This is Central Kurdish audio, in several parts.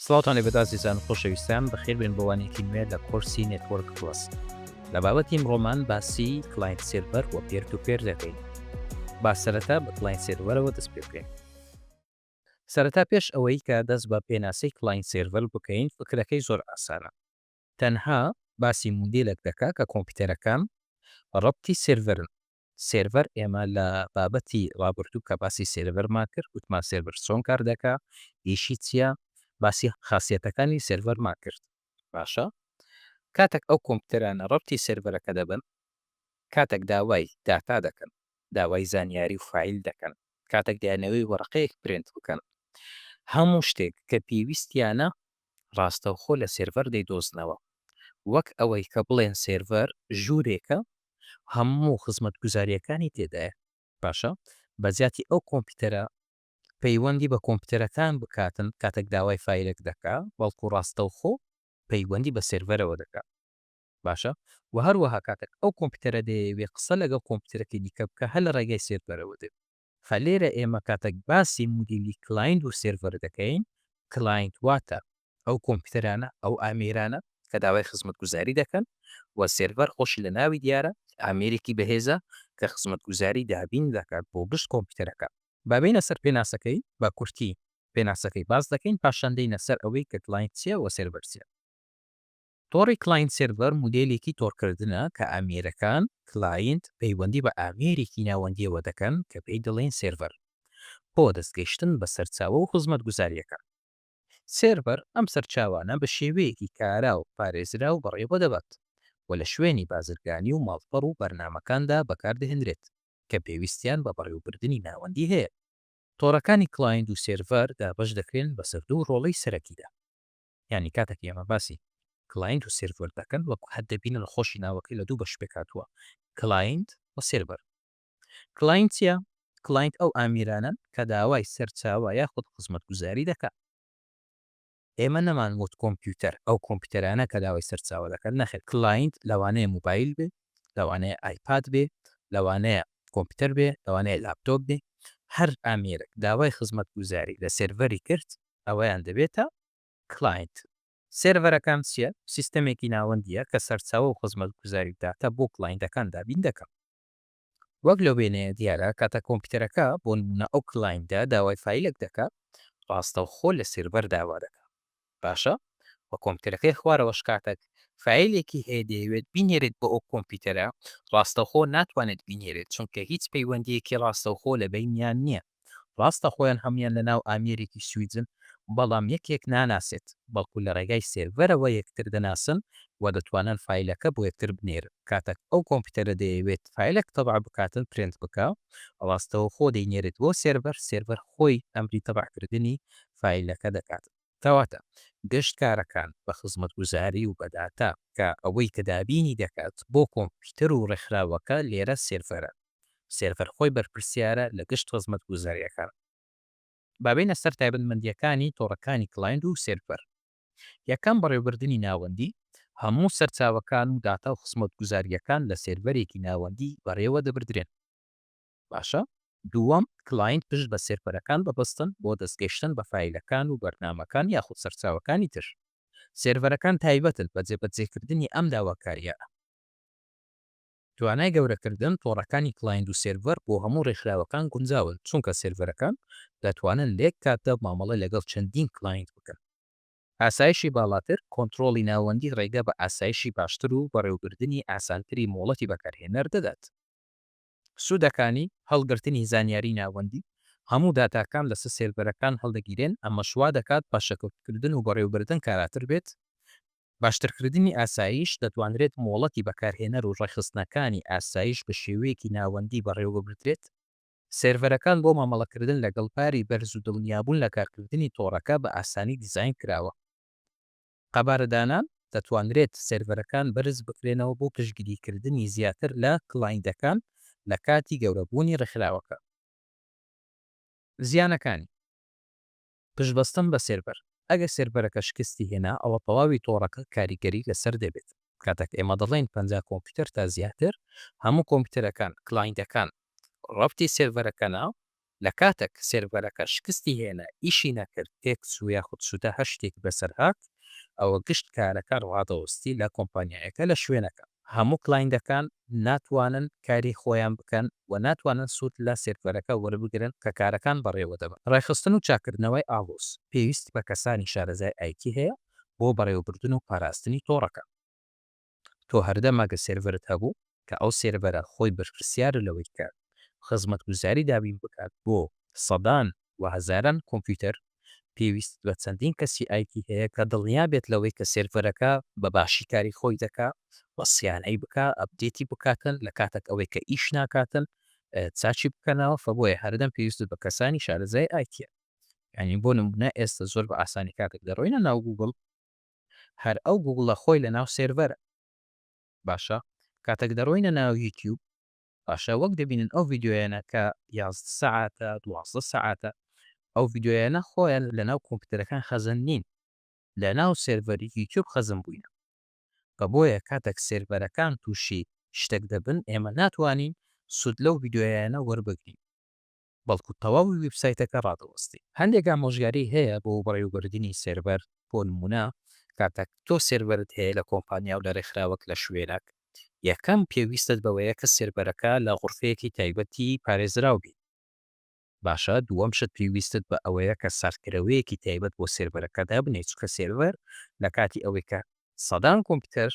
سڵاتان لێبێت ئازیزان و خۆشەویستان بەخێربێن بۆوانێکی نوێ لە کۆرسی نێتوەرک پڵس. لە بابەتی ئەمڕۆمان باسی کلاینت سێرڤەر و پێر تو پێر دەکەین. با سەرەتا بە کلاینت سێرڤەرەوە دەست پێ بکەین. سەرەتا پێش ئەوەی کە دەست بە پێناسەی کلاینت سێرڤەر بکەین فکرەکەی زۆر ئاسانە. تەنها باسی مودێلێک دەکا کە کۆمپیوتەرەکان ڕەبتی سێرڤەرن. سێرڤەر ئێمە لە بابەتی ڕابردوو کە باسی سێرڤەرمان کرد وتمان سێرڤەر چۆن کار دەکا، ئیشی چییە، باسی خاصیەتەکانی سێرڤەرمان کرد. باشە؟ کاتێک ئەو کۆمپیوتەرانە ڕەبتی سێرڤەرەکە دەبن، کاتێک داوای داتا دەکەن، داوای زانیاری و فایل دەکەن، کاتێک دایانەوەی وەرەقەیەک پرینت بکەن، هەموو شتێک کە پێویستیانە ڕاستەوخۆ لە سێرڤەر دەیدۆزنەوە. وەک ئەوەی کە بڵێن سێرڤەر ژوورێکە هەموو خزمەتگوزاریەکانی تێدایە. باشە؟ بەزیاتی ئەو کۆمپیوتەرە پەیوەندی بە کۆمپیوتەرەکان بکاتن کاتێک داوای فایلێک دەکا، بەڵکو ڕاستەوخۆ پەیوەندی بە سێرڤەرەوە دەکات. باشە؟ و هەروەها کاتێک ئەو کۆمپیوتەرە دەیەوێ قسە لەگەڵ کۆمپیوتەرەکەی دیکە بکە هەر لە ڕێگای سێرڤەرەوە دێت. لێرە ئێمە کاتێک باسی مودیلی کلاینت و سێرڤەر دەکەین، کلاینت واتە ئەو کۆمپیوتەرانە ئەو ئامێرانە کە داوای خزمەتگوزاری دەکەن و سێرڤەر خۆشی لە ناوی دیارە ئامێرێکی بەهێزە کە خزمەتگوزاری دابین دەکات بۆ گشت کۆمپیوتەرەکە. بابینە سەر پێناسەکەی با کورتی پێناسەکەی باز دەکەین پاشان دەینە سەر ئەوەی کە کلاینت چییە و سێرڤەر چییە. تۆڕی کلاینت سێرڤەر مودێلێکی تۆڕکردنە کە ئامێرەکان کلاینت پەیوەندی بە ئامێرێکی ناوەندیەوە دەکەن کە پێی دەڵێن سێرڤەر بۆ دەستگەیشتن بە سەرچاوە و خزمەتگوزاریەکە. سێرڤەر ئەم سەرچاوانە بە شێوەیەکی کارا و پارێزرا و بەڕێوە دەبات و لە شوێنی بازرگانی و ماڵپەڕ و بەرنامەکاندا بەکاردەهێنرێت کە پێویستیان بە بەڕێوەبردننی ناوەندی هەیە. تۆڕەکانی کلاینت و سێرڤەر دابەش دەکرێن بە سەردوو ڕۆڵەی سەرەکیدا. یعنی کاتێک ئێمە باسی کلاینت و سێرڤەر دەکەن وەکو هەردەبینە لە خۆشی ناوەکەی لە دوو بەش پێکاتوە کلاینت و سێرڤەر. کلاینت چییە؟ کلاینت ئەو ئامێرانن کە داوای سەرچاوە یاخود خزمەتگوزاری دەکات. ئێمە نەمانوت کۆمپیوتەر ئەو کۆمپیوتەرانە کە داوای سەرچاوە دەکەن نەخێت. کلاینت لەوانەیە موبایل بێ، لەوانەیە ئایپاد بێ، لەوانەیە کۆمپیوتەر بێ، لەوانەیە لاپتۆپ بێ، هەر ئامێرێک داوای خزمەتگوزاری لە سێرڤەری کرد ئەوەیان دەبێتە کلاینت. سێرڤەرەکان چییە؟ سیستەمێکی ناوەندیە کە سەرچاوە و خزمەتگوزاری داتا بۆ کلاینتەکان دابین دەکەن. وەک لەو وێنەیە دیارە کاتە کۆمپیوتەرەکە بۆ نمونە ئەو کلاینتدا داوای فایلێک دەکات ڕاستەوخۆ لە سێرڤەر داوا دەکات. باشە؟ وە کۆمپیوتەرەکەی خوارەوەش کاتێک فایلێکی هەیە دەیەوێت بینێرێت بۆ ئەو کۆمپیوتەرە ڕاستەوخۆ ناتوانێت بینێرێت چونکە هیچ پەیوەندیەکی ڕاستەوخۆ لە بینیان نییە. ڕاستە خۆیان هەمویان لە ناو ئامێرێکی سویدن بەڵام یەکێک ناناسێت بەڵکو لە ڕێگای سێرڤەرەوە یەکتر دەناسن و دەتوانن فایلەکە بۆ یەکتر بنێرن. کاتێک ئەو کۆمپیوتەرە دەیەوێت فایلێک تەبع بکاتن پرینت بکە ڕاستەوخۆ دەینێرێت بۆ سێرڤەر خۆی ئەمری تەبعکردنی فایلەکە دەکات. کەواتە گەشت کارەکان بە خزمەتگوزاری و بەداتا کە ئەوەی کە دابینی دەکات بۆ کۆمپیوتەر و ڕێکخراوەکە لێرە سێرڤەرە. سێرڤەر خۆی بەرپرسیارە لە گشت خزمەتگوزاریەکان. بابینە سەر تایبەتمەندیەکانی تۆڕەکانی کلاینت و سێرڤەر. یەکەم بەڕێوەبردننی ناوەندی هەموو سەرچاوەکان و داتا و خزمەتگوزاریەکان لە سێرڤەرێکی ناوەندی بەڕێوە دەبردرێن. باشە؟ دووەم کلاینت پشت بە سێرڤەرەکان بەبستن بۆ دەستگەیشتن بە فایلەکان و بەرنامەکان یاخود سەرچاوەکانی تر. سێرڤەرەکان تایبەتن بە جێبەجێکردنی ئەم داواکاریە. توانای گەورەکردن تۆڕەکانی کلاینت و سێرڤەر بۆ هەموو ڕێکخراوەکان گونجاون چونکە سێرڤەرەکان دەتوانن لێک کاتە مامەڵە لەگەڵ چەندین کلاینت بکەن. ئاسایشی باڵاتر کۆنتڕۆڵی ناوەندی ڕێگە بە ئاسایشی باشتر و بەڕێوەبردننی ئاسانتری مۆڵەتی بەکارهێنەر دەدات. سوودەکانی هەڵگرتنی زانیاری ناوەندی هەموو داتاکان لەسەر سێرڤەرەکان هەڵدەگیرێن ئەمە شوا دەکات پاشەکەوتکردن و بەڕێوەبردن کاراتر بێت. باشترکردنی ئاسایش دەتوانرێت مۆڵەتی بەکارهێنەر و ڕێخستنەکانی ئاسایش بە شێوەیەکی ناوەندی بەڕێوە بگرێت. سێرڤەرەکان بۆ مامەڵەکردن لەگەڵ پاری بەرز و دڵنیابوون لە کارکردنی تۆڕەکە بە ئاسانی دیزاین کراوە. قەبارەدانان دەتوانرێت سێرڤەرەکان بەرز بکرێنەوە بۆ پشتگیریکردنی زیاتر لە کلاینتەکان لە کاتی گەورەبوونی ڕێکخراوەکە. زیانەکانی پشتبەستن بە سێرڤەر. ئەگەر سێرڤەرەکە شکستی هێنا ئەوە تەواوی تۆڕەکە کاریگەری لەسەر دەبێت. کاتێک ئێمە دەڵێن 50 کۆمپیوتەر تا زیاتر هەموو کۆمپیوتەرەکان کلاینتەکان ڕەبتی سێرڤەرەکەنە لە کاتێک سێرڤەرەکە شکستی هێنا ئیشی نەکرد تێکس و یاخود سوودە هەر شتێک بەسەرهات ئەوە گشت کارەکە ڕادەوەستی لە کۆمپانیایەکە لە شوێنەکە هەموو کلاینتەکان ناتوانن کاری خۆیان بکەن و ناتوانن سوود لە سێرڤەرەکە وەربگرن کە کارەکان بەڕێوە دەبن ڕێخستن و چاکردنەوەی ئاڵۆس پێویست بە کەسانی شارەزای ئایتی هەیە بۆ بەڕێوەبردن و پاراستنی تۆڕەکە تۆ هەردەماگە سێرڤرت هەبوو کە ئەو سێرڤەرە خۆی بەرپرسیارە لەوەی کە خزمەتگوزاری دابین بکات بۆ سەدان و هەزاران کۆمپیوتەر پێویست بە چەندین کەسی ئایتی هەیە کە دڵنیا بێت لەوەی کە سێرڤەرەکە بە باشی کاری خۆی دەکا بە سیانەی بکە ئەپدێتی بکاتن لە کاتێک ئەوەی کە ئیش ناکاتن چاچی بکەنەوە فبۆیە هەردەم پێویست بە کەسانی شارەزای ئایتە ینی بۆ نمونە ئێستا زۆر بە ئاسانی کاتێک دەڕۆینە ناو گوگڵ هەر ئەو گوگڵە خۆی لە ناو سێرڤەرە باشە کاتێک دەڕۆینە ناو یوتیوب باشە وەک دەبینن ئەو ڤیددیویانە کە 11 سعاتە 12 سعاتە ئەو ڤیددیویانە خۆیان لە ناو کۆمپیوتەرەکان خەزن نین لە ناو سێرڤەری یوتیوب خەزم بووینە کە بۆیە کاتێک سێرڤەرەکان تووشی شتێک دەبن ئێمە ناتوانین سود لەو ڤیددیویانە وەربگرین بەڵکو تەواوی وبسایتەکە ڕادەوەستی هەندێک ئامۆژگاری هەیە بۆ بەڕێوەبردننی سێرڤەر بۆ نمونە کاتێک تۆ سێرڤەرت هەیە لە کۆمپانیا و لە ڕێکخراوەک لە شوێنێک یەکەم پێویستت بەوەیە کە سێرڤەرەکە لە غورفەیەکی تایبەتی پارێزراو بی باشە دووەم شت پێویستت بە ئەوەیە کە ساردکرەوەیەکی تایبەت بۆ سێرڤەرەکەدا بنێت چکە سێرڤەر لە کاتی ئەوەی کە سەدان کۆمپیوتەر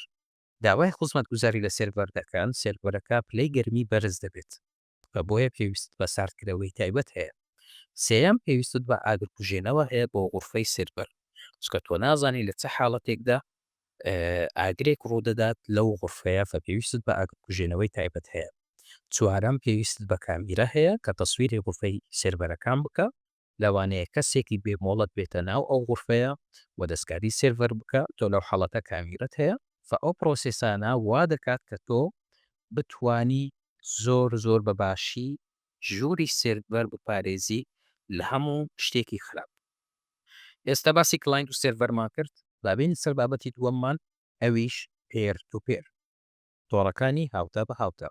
داوای خزمەت گوزاری لە سێرڤەر دەکەن سێرڤەرەکە پلەی گەرمی بەرز دەبێت بە بۆیە پێویست بە ساردکرەوەی تایبەت هەیە سێیەم پێویستت بە ئاگرکوژێنەوە هەیە بۆ غورفەی سێرڤەر چکە تۆ نازانی لە چه حاڵەتێکدا ئاگرێک ڕوودەدات لەو غورفەیە فە پێویستت بە ئاگرکوژێنەوەی تایبەت هەیە چوارەم پێویست بە کامیرە هەیە کە تەسویری غورفەی سێرڤەرەکان بکە لەوانەیە کەسێکی بێمۆڵەت بێتە ناو ئەو غورفەیە و دەستکاری سێرڤەر بکە تۆ لەو حاڵەتە کامیرەت هەیە فە ئەو پرۆسێسانە وا دەکات کە تۆ بتانی زۆر بەباشی ژووری سێرڤەر بپارێزی لە هەموو شتێکی خراپ ئێستا باسی کلاینت و سێرڤەرمان کرد بابین سەر بابەتی دووەممان ئەویش پێر تو پێر تۆڕەکانی هاوتا بە هاوتا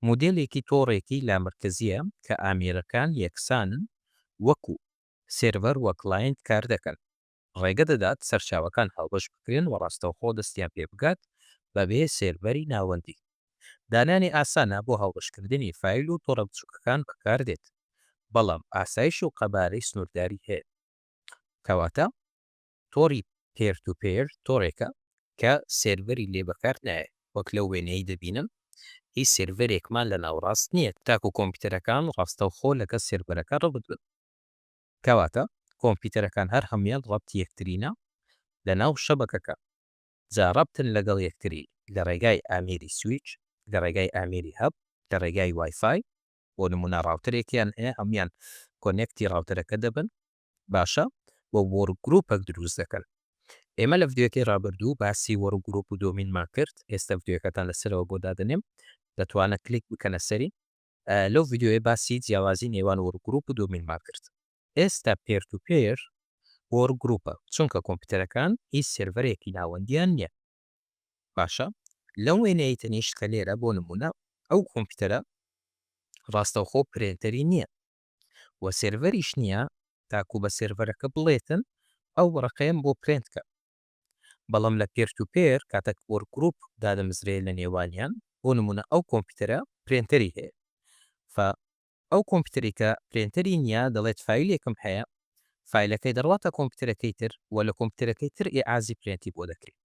مودێلێکی تۆڕێکی لامرکزیە کە ئامێرەکان یەکسانن وەکو سێرڤەر وە کلاینت کار دەکەن ڕێگە دەدات سەرچاوەکان هەڵبەش بکرێن و ڕاستەوخۆ دەستیان پێ بگات بەبێ سێرڤەری ناوەندی دانانی ئاسانە بۆ هەڵبەشکردنی فایل و تۆڕە بچووکەکان بەکاردێت بەڵام ئاسایش و قەبارەی سنوورداری هەیە کەواتە تۆڕی پێر تو پێر تۆڕێکە کە سێرڤەری لێ بەکار نایە وەک لەو وێنەی دەبینم هیچ سێرڤەرێکمان لە ناوڕاست نییە تاکو کۆمپیوتەرەکان ڕاستەوخۆ لەگە سێرڤەرەکە ڕەبت بن کەواتە کۆمپیوتەرەکان هەر هەمویان ڕەبتی یەکترینە لە ناو شەبەکەکە جا ڕەبتن لەگەڵ یەکتری لە ڕێگای ئامێری سویچ لە ڕێگای ئامێری هەب لە ڕێگای وایفای بۆ نمونە ڕاوترێکیان هەیە هەمویان کۆنێکتی ڕاوتەرەکە دەبن باشە بۆ وەرگروپەک دروست دەکەن ئێمە لە ڤیدیۆکەی ڕابردوو باسی وەرگروپ و دۆمینمان کرد ئێستا ڤیدیۆکەتان لەسەرەوە بۆ دادنێم دەتوانە کلیک بکەنە سەری لەو ڤیدیۆی باسی جیاوازی نێوان وەرگروپ و دۆمینمان کرد ئێستا پێر تو پێر وەرگروپە چونکە کۆمپیوتەرەکان هیچ سێرڤەرێکی ناوەندیان نییە باشە لەو وێنەی تەنیشت کە لێرە بۆ نمونە ئەو کۆمپیوتەرە ڕاستەوخۆ پرێنتەری نییە و سێرڤەریش نییە تاکو بە سێرڤەرەکە بڵێتن ئەو وەرەقەیەم بۆ پرێنتکە بەڵام لە پێر تو پێر کاتێک وەرگروپ دادەمزرێ لە نێوانیان بۆ نمونە ئەو کۆمپیوتەرە پرێنتەری هەیە ئەو کۆمپیوتەری کە پرێنتەری نییە دەڵێت فایلێکم هەیە فایلەکەی دەڕاتە کۆمپیوتەرەکەی تر و لە کۆمپیوتەرەکەی تر ئازی پرێنتی بۆ دەکرێت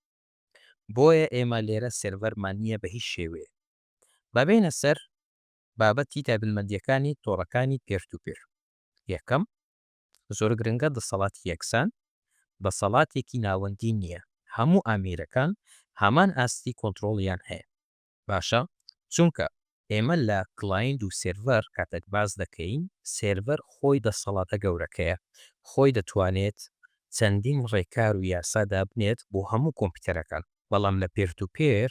بۆیە ئێمە لێرە سێرڤەرمان نییە بە هیچ شێوەیە بابێنە سەر بابەتی تایبەتمەندیەکانی تۆڕەکانی پێر تو پێر یەکەم زۆر گرنگە دەسەڵاتی یەکسان دەسەڵاتێکی ناوەندی نییە هەموو ئامێرەکان هەمان ئاستی کۆنتترۆڵیان هەیە باشە چونکە ئێمە لە کلاینت و سێرڤەر کاتێک باز دەکەین سێرڤەر خۆی دەسەڵاتە گەورەکەیە خۆی دەتوانێت چەندین ڕێکار و یاسادا بنێت بۆ هەموو کۆمپیوتەرەکان بەڵام لە پێر تو پێر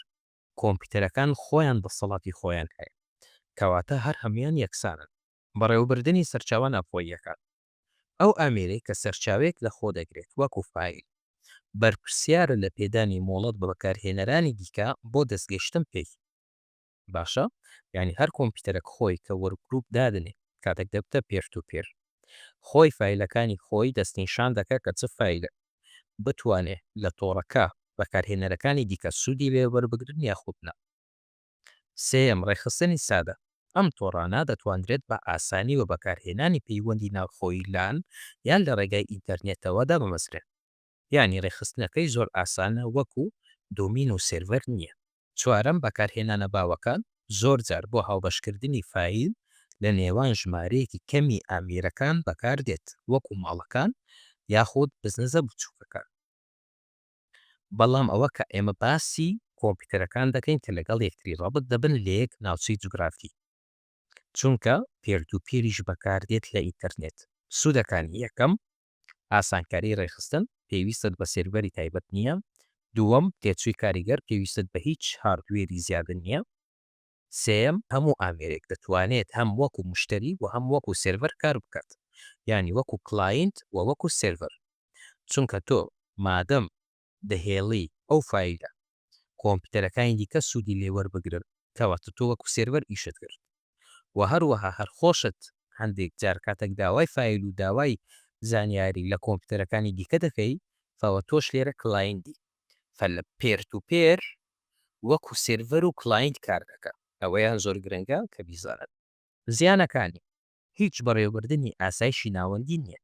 کۆمپیوتەرەکان خۆیان دەسەڵاتی خۆیان هەیە کەواتە هەر هەمویان یەکسانن بەڕێوەبردننی سەرچاوە ناپۆیەکان ئەو ئامێرەی کە سەرچاوێک لە خۆ دەگرێت وەکو فایل بەرپرسیارە لە پێدانی مۆڵەت بە بەکارهێنەرانی دیکە بۆ دەستگەشتن پێی باشە یعنی هەر کۆمپیوتەرێک خۆی کە وەرگروپ دادنێ کاتێک دەبتە پێر تو پێر خۆی فیلەکانی خۆی دەستنیشان دەکات کە چ فیلە بتوانێت لە تۆڕەکە بەکارهێنەرەکانی دیکە سوودی لێوەربگرن یاخودنا. سێم ڕێخستنی سادە ئەم تۆڕانە دەتوانرێت بە ئاسانی و بەکارهێنانی پەیوەندی ناوخۆی لان یان لە ڕێگای ئینتەرنێتەوەدا بمەزرێت. یانی ڕێخستنەکەی زۆر ئاسانە وەکو دۆمین و سێڤەر نییە. چوارەم بەکارهێنانە باوەکان زۆر جار بۆ هاوبەشکردنی فیل لە نێوان ژمارەیەکی کەمی ئامیرەکان بەکاردێت وەکو ماڵەکان یاخود بزنسە بچووکەکان. بەڵام ئەوە کە ئێمە باسی کۆمپیوتەرەکان دەکەین کە لەگەڵ یەکتری ڕەبط دەبن لە یەک ناوچەی جوگرافی، چونکە پێردوپێریش بەکاردێت لە ئینتەرنێت. سوودەکانی: یەکەم ئاسانکاری ڕێخستن، پێویستت بە سێرڤەری تایبەت نییە. دووەم تێچووی کاریگەر، پێویستت بە هیچ هاردوێری زیادە نییە. سێم هەموو ئامێرێک دەتوانێت هەم وەکو مشتری و هەم وەکو سێرڤەر کار بکات، یانی وەکو کلاینت و وەکو سێرڤەر، چونکە تۆ مادەم دەهێڵی ئەو فیلە کۆمپیوتەرەکانی دیکە سوودی لێوەربگرن کەواتە تۆ وەکو سێرڤەر ئیشت کرد. و هەروەها هەرخۆشت هەندێک جار کاتێک داوای فیل و داوای زانیاری لە کۆمپیوتەرەکانی دیکە دەکەی فەوە تۆش لێرە کلاینتی لە پێر تو پێر وەکو سێرڤەر و کلاینت کار دەکە. ئەوەیان زۆر گرنگە کە بیزانن. زیانەکانی: هیچ بەڕێوەبردننی ئاسایشی ناوەندی نییە.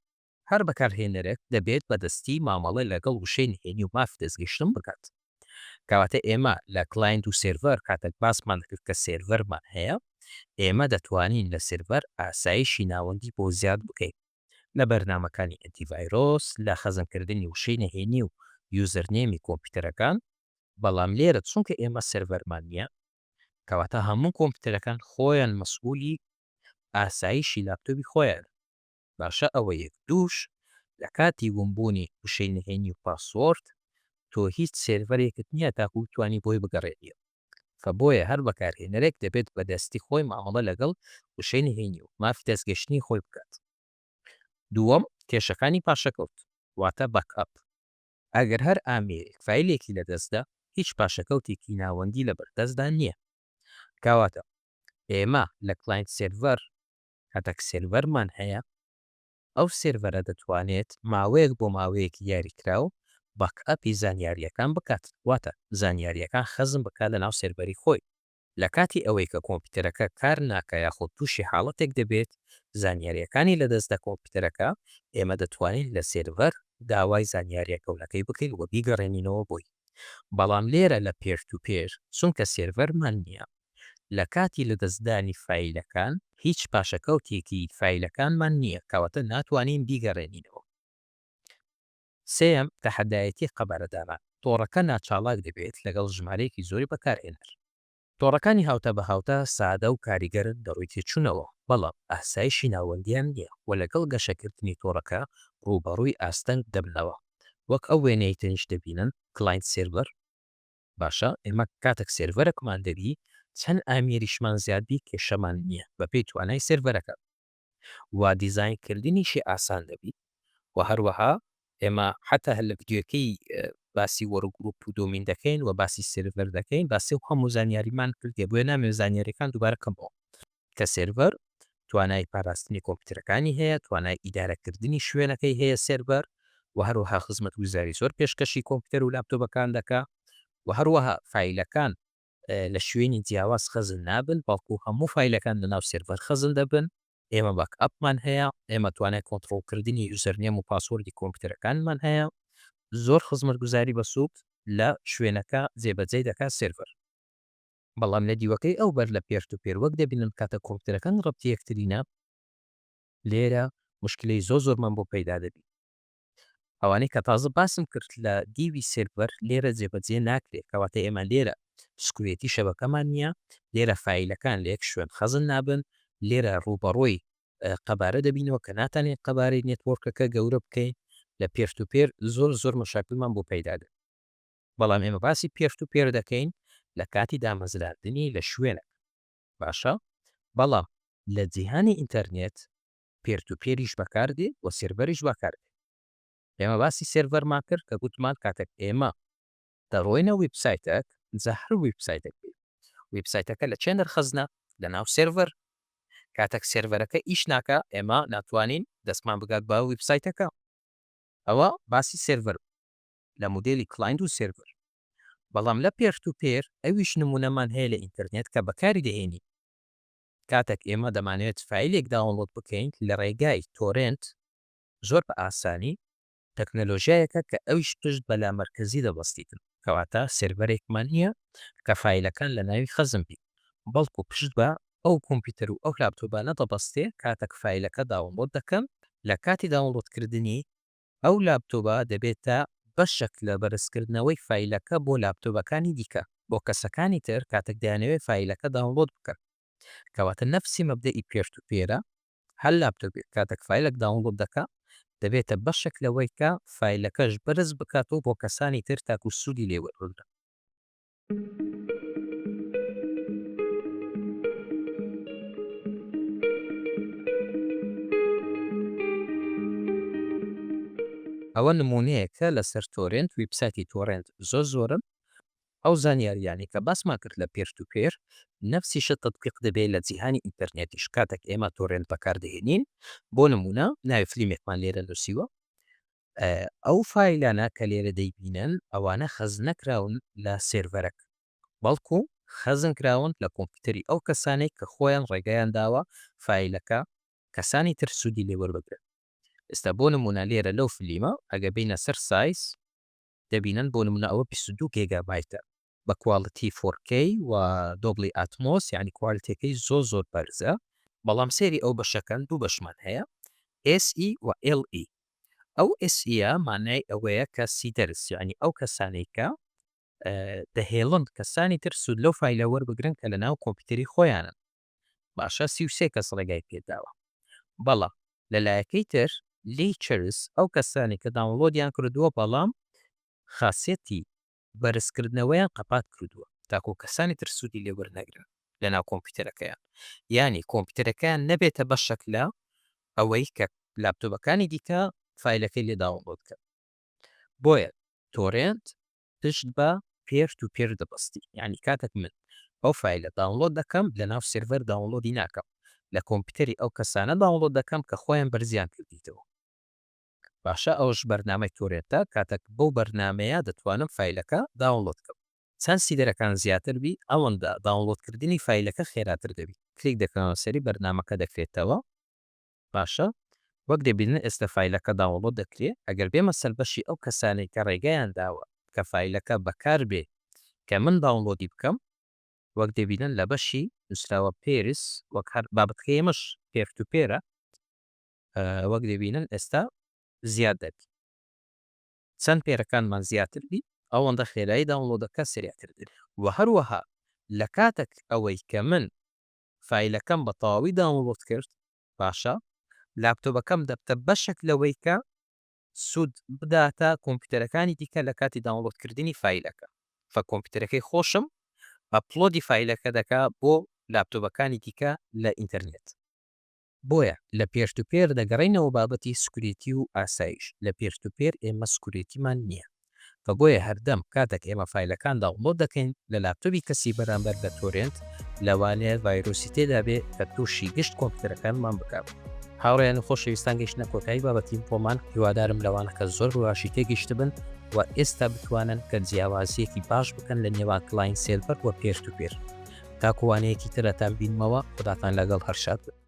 هەر بەکارهێنەرێک دەبێت بەدەستی مامەڵە لەگەڵ وشەی نهێنی و مافی دەستگەشتن بکات. کەواتە ئێمە لە کلاینت و سێرڤەر کاتێک باسمان دەکرد کە سێرڤەرمان هەیە، ئێمە دەتوانین لە سێرڤەر ئاسایشی ناوەندی بۆ زیاد بکەین لە بەرنامەکانی ئەنتیڤایرۆس، لە خەزمکردنی وشەی نهێنی و یوزەرنێمی کۆمپیوتەرەکان. بەڵام لێرە چونکە ئێمە سێرڤەرمان نییە، کەواتە هەموو کۆمپیوتەرەکان خۆیان مەسئولی ئاسایشی لاپتۆپی خۆیان. باشە ئەوە یەک. دووش لە کاتی گومبوونی وشەی نهێنی و پاسوۆرد تۆ هیچ سێرڤەرێکت نییە تاکو بتوانی بۆی بگەڕێنیە، بۆیە هەر بەکارهێنەرێک دەبێت بەدەستی خۆی مامەڵە لەگەڵ وشەی نهێنی و مافی دەستگەشتنی خۆی بکات. دووەم کێشەکانی پاشەکەوت واتە بەکئەپ. ئەگەر هەر ئامێرێک فیلێکی لەدەستدا، هیچ پاشەکەوتێکی ناوەندی لە بەردەستدا نییە. کەواتە ئێمە لە کلاینت سێرڤەر کاتێک سێرڤەرمان هەیە، ئەو سێرڤەرە دەتوانێت ماوەیەک بۆ ماوەیەکی یاریکراو بەکئەپی زانیاریەکان بکات، واتە زانیاریەکان خەزم بکات لە ناو سێرڤەری خۆی. لە کاتی ئەوەی کە کۆمپیوتەرەکە کار ناکە یاخۆ تووشی حاڵەتێک دەبێت زانیاریەکانی لەدەستدا کۆمپیوتەرەکە، ئێمە دەتوانین لە سێرڤەر داوای زانیاریەکەونەکەی بکەین و بیگەڕێنینەوە بۆی. بەڵام لێرە لە پێر تو پێر چونکە سێرڤەرمان نییە، لە کاتی لەدەستدانی فیلەکان هیچ پاشەکەوتێکی فیلەکانمان نییە، کەواتە ناتوانین بیگەڕێنینەوە. سێم تەحەدایەتی قەبارەداران. تۆڕەکە ناچاڵاک دەبێت لەگەڵ ژمارەیەکی زۆری بەکارهێنەر. تۆڕەکانی هاوتە بە هاوتە سادە و کاریگەرن دەڕووی تێچوونەوە، بەڵام ئاسایشی ناوەندیان نییە و لەگەڵ گەشەکردنی تۆڕەکە ڕووبەڕووی ئاستەنگ دەبنەوە، وەک ئەو وێنەی تەنیش دەبینن کلاینت سێرڤەر. باشە ئێمە کاتێک سێرڤەرێکمان دەبی چەند ئامێریشمان زیادبی کێشەمان نییە بە پێی توانای سێرڤەرەکە، وا دیزاینکردنیشی ئاسان دەبی. و هەروەها ئێمە حتا هەر لە ڤیدیۆکەی باسی وەرگروپ و دۆمین دەکەین و باسی سێرڤەر دەکەین، باسی هەموو زانیاریمان کردێ، بۆیە نامێ زانیاریەکان دووبارە کەمەوە. کە سێرڤەر توانای پاراستنی کۆمپیوتەرەکانی هەیە، توانای ئیدارەکردنی شوێنەکەی هەیە سێرڤەر، و هەروەها خزمەتگوزاری زۆر پێشکەشی کۆمپیوتەر و لاپتۆپەکان دەکا، و هەروەها فیلەکان لە شوێنی جیاواز خەزن نابن، بەڵکو هەموو فیلەکان لە ناو سێرڤەر خەزن دەبن. ئێمە بەکئەپمان هەیە، ئێمە توانای کۆنتڕۆڵکردنی یوزەرنێم و پاسوەردی کۆمپیوتەرەکانمان هەیە. زۆر خزمەتگوزاری بەسوود لە شوێنەکە جێبەجێ دەکات سێرڤەر. بەڵام لە دیوەکەی ئەو بەر لە پێر تو پێر وەک دەبینن کاتە کۆمپیوتەرەکان ڕەبتی یەکترینە، لێرە مشکلەی زۆرمان بۆ پەیدا دەبی. ئەوانەی کە تازە باسم کرد لە دیوی سێرڤەر لێرە جێبەجێ ناکرێت، کەواتە ئێمە لێرە سکوێتی شەبەکەمان نییە، لێرە فیلەکان لە یەک شوێن خەزن نابن، لێرە ڕووبەڕۆی قەبارە دەبینەوە کە ناتانێت قەبارەی نێتوۆرکەکە گەورە بکەین. لە پێر تو پێر زۆر مەشاکلمان بۆ پەیدا دێت. بەڵام ئێمە باسی پێر تو پێر دەکەین لە کاتی دامەزراندنی لە شوێنە. باشە، بەڵام لە جیهانی ئینتەرنێت پێر تو پێریش بەکاردێ و سێرڤەریش بەکاردێ. ئێمە باسی سێرڤەرمان کرد کە گوتمان کاتێک ئێمە دەڕۆینە وێبسایتێک، جا هەر وێبسایتێک بێت، وێبسایتەکە لە چێ نرخەزنە؟ لە ناو سێرڤەر. کاتێک سێڤەرەکە ئیش ناکە ئێمە ناتوانین دەستمان بگات بە ویبسایتەکە. ئەوە باسی سێڤەر لە مودێلی کلاینت و سێڤەر. بەڵام لە پێر ئەویش نمونەمان هەیە لە ئینتەرنێت کە بەکاری دەهێنی. کاتێک ئێمە دەمانوێت فایلێک داونلۆد بکەین لە ڕێگای تۆرنت زۆر بە ئاسانی تەکنەلۆژیایەکە کە ئەویش پشت بە لامەرکەزی دەبەستیتن، کەواتە سێڤەرێکمان نییە کە فایلەکان لە ناوی خەزم بی، بەڵکو پشت بە ئەو کۆمپیوتەر و ئەو لاپتۆپانە دەبەستێ. کاتێک فایلەکە داونلۆد دەکەم لە کاتی داونلۆدکردنی ئەو لاپتۆپە دەبێتە بەشێک لە بەرزکردنەوەی فایلەکە بۆ لاپتۆپەکانی دیکە، بۆ کەسەکانی تر کاتێک دەیانەوێت فایلەکە داونلۆد بکەن. کەواتە نەفسی مەبدەئی پێر هەر لاپتۆپێک کاتێک فایلێک داونلۆد دەکا دەبێتە بەشێک لەوەی کە فایلەکەش بەرز بکاتەوە بۆ کەسانی تر تاکو سوودی لێوەربگرن. ئەوە نمونەیەکە لەسەر تۆرنت ویبسایتی تۆرنت زۆرم. ئەو زانیاریانی کە باسمان کرد لە پێر نەفسیشە تطبیق دەبێت لە جیهانی ئینتەرنێتیش. کاتێک ئێمە تۆرنت بەکاردەهێنین، بۆ نمونە ناوی فلیمێکمان لێرە نووسیوە، ئەو فایلانە کە لێرە دەیبینن ئەوانە خەز نەکراون لە سێڤەرەک، بەڵکو خەزن کراون لە کۆمپیوتەری ئەو کەسانێک کە خۆیان ڕێگەیان داوە فایلەکە کەسانی تر سوودی لێوەربگرن. ئێستا بۆ نمونە لێرە لەو فلیمە ئەگە بینە سەر سایز دەبینن بۆ نمونە ئەوە 22 گیگابایتە بە کواڵیتی 4K و دۆبلی ئاتمۆس، یعنی کواڵیتیەکەی زۆر بەرزە. بەڵام سێری ئەو بەشەکەن دوو بەشمان هەیە، SE و LE. ئەو SE مانای ئەوەیە کە سیدەرس، یعنی ئەو کەسانێک کە دەهێڵن کەسانی تر سوود لەو فایلە وەربگرن کە لە ناو کۆمپیوتەری خۆیانن. باشە 33 کەس ڕێگای پێداوە. بەڵام لەلایەکەی تر لیچرس ئەو کەسانی کە داونلۆدیان کردووە بەڵام خاصێتی بەرزکردنەوەیان قەپات کردووە تاکو کەسانی تر سوودی لێوەرنەگرن لە ناو کۆمپیوتەرەکەیان، یعنی کۆمپیوتەرەکەیان نەبێتە بەشێک لە ئەوەی کە لاپتۆپەکانی دیکە فایلەکەی لێ داونلۆد کرد. بۆیە تۆرنت پشت بە پێر دەبەستی، یعنی کاتێک من ئەو فایلە داونلۆد دەکەم لە ناو سێڤەر داونلۆدی ناکەم، لە کۆمپیوتەری ئەو کەسانە داونلۆد دەکەم کە خۆیان بەرزیان کردیتەوە. باشە ئەوش بەرنامەی تۆرێتە، کاتێک بەو بەرنمەیە دەتوانم فایلەکە داونلۆد کەم. چەند سیدەرەکان زیاتر بی ئەوەندە داونلۆدکردنی فایلەکە خێراتر دەبی. کلیک دەکەمەوە سەری بەرنمەکە دەکرێتەوە. باشە وەک دەبینن ئێستا فایلەکە داونلۆد دەکرێت. ئەگەر بێمە سەربەشی ئەو کەسانێک کە ڕێگەیان داوە کە فایلەکە بەکار بێ کە من داونلۆدی بکەم، وەک دەبینن لە بەشی نووسراوە پێرس، وەک هەر بابەتکەیەمەش پێرە، وەک دەبینن ئێستا زیاد دەبی. چەند پێرەکانمان زیاتر بی ئەوەندە خێرایی داونلۆدەکە سریعتر دەبێت. و هەروەها لە کاتێک ئەوەی کە من فایلەکەم بە تەواوی داونلۆد کرد، باشە لاپتۆپەکەم دەبتە بەشێک لەوەی کە سوود بداتە کۆمپیوتەرەکانی دیکە لە کاتی داونلۆدکردنی فایلەکە. فە کۆمپیوتەرەکەی خۆشم ئەپلۆدی فایلەکە دەکا بۆ لاپتۆپەکانی دیکە لە ئینتەرنێت. بۆیە لە پێر دەگەڕینەوە بابەتی سکورێتی و ئاسایش. لە پێر ئێمە سکورێتیمان نییە، کە بۆیە هەردەم کاتێک ئێمە فایلەکان داونلۆد دەکەین لە لاپتۆپی کەسی بەرامبەر بە تۆرنت لەوانەیە ڤایرۆسی تێدا بێ کە تووشی گشت کۆمپیوتەرەکانمان بکات. هاوڕێیان خۆشەویستان گەیشتنە کۆتایی بابەتی پۆمان، هیوادارم لەوانە کە زۆر ڕواشی تێگەیشت بن و ئێستا بتوانن کە جیاوازیەکی باش بکەن لە نێوان کلاین سێڤەر و پێر. تاکووانەیەکی ترەتان بینمەوە، خوداتان لەگەڵ هەرشاد بن.